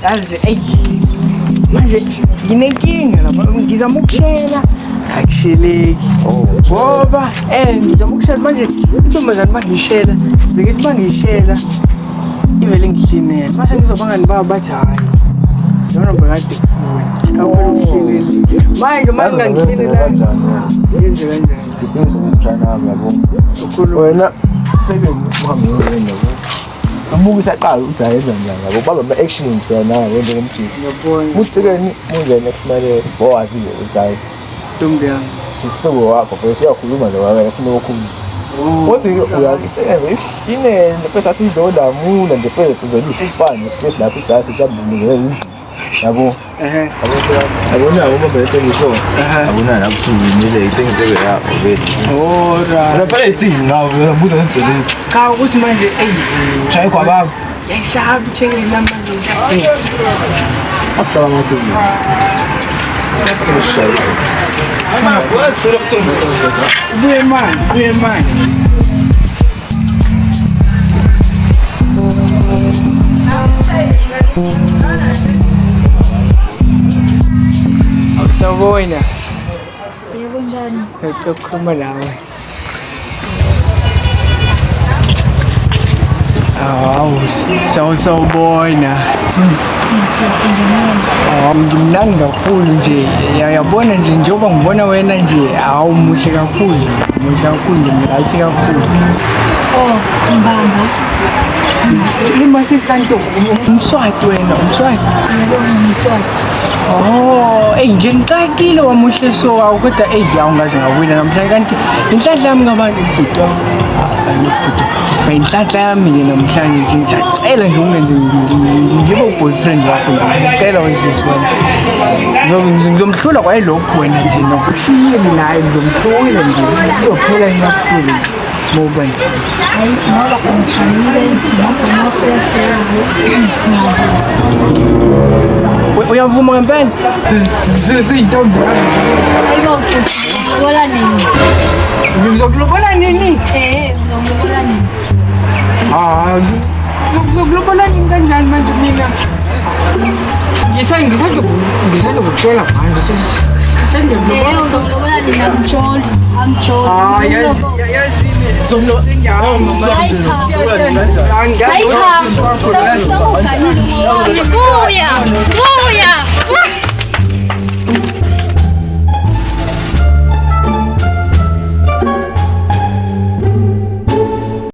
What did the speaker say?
yazi manje nginenkinga lapha ngizama ukushela akusheleki ngoba ngizama ukushela manje intombazane mangishela bekithi mangishela ivele ngihlinele mase ngizobangani babo bathi hayi yona bekade kufuna manje mangangihlinela kanjani yenze kanjani depends on umntwana wami yabo wena seke uhambe yena amuke saqala ukuthi ayenza njani yabo baba ama actions phela wena ngomjini ngiyabona uthi ke manje next manje bowazi ukuthi hayi ntombi yami sikusewe wakho bese uyakhuluma lo wena ufuna ukukhuluma What's it? Ine pesa si do da mu na de pesa do di pa ni stress la pizza si ja bu ni yabo abona abo mabete ni so abona na busu ni le tseng tsebe ya already ra na pele tsi na buza na tele ka ukuthi manje try kwa baba yayisabi tshenge namba nje assalamu alaikum Buye man. Akusaboina. Yebo njani? Sekukhuluma nawe. Sawubona. Ngimnandi kakhulu nje. Yabona nje njengoba ngibona wena nje muhle kakhulu. Muhle kakhulu ngimrayithi kakhulu. Mbanga. Limasisi kanto umswati wena, umswati. Nje ngicakile wamuhle so kodwa awungaze ngawina namhlanje kanti inhlanhla yami ngabantu ibhudo. Inhlanhla yami namhlanje nje ngicela nje ungenze ngibe uboyfriend wakho ngicela wesisi wena. Ngizomhlula kwayilokho wena nje nokuhlile naye ngizomhlula nje uzophela ngakakhulu. Mobile. Hayi ngoba ngichanile uyavuma ngempela siyintombi ayibo ngokulobola nini ngizokulobola nini ngokulobola nini ngizokulobola nini kanjani manje mina ngisazokutshela manje uzokulobola nini angitsholi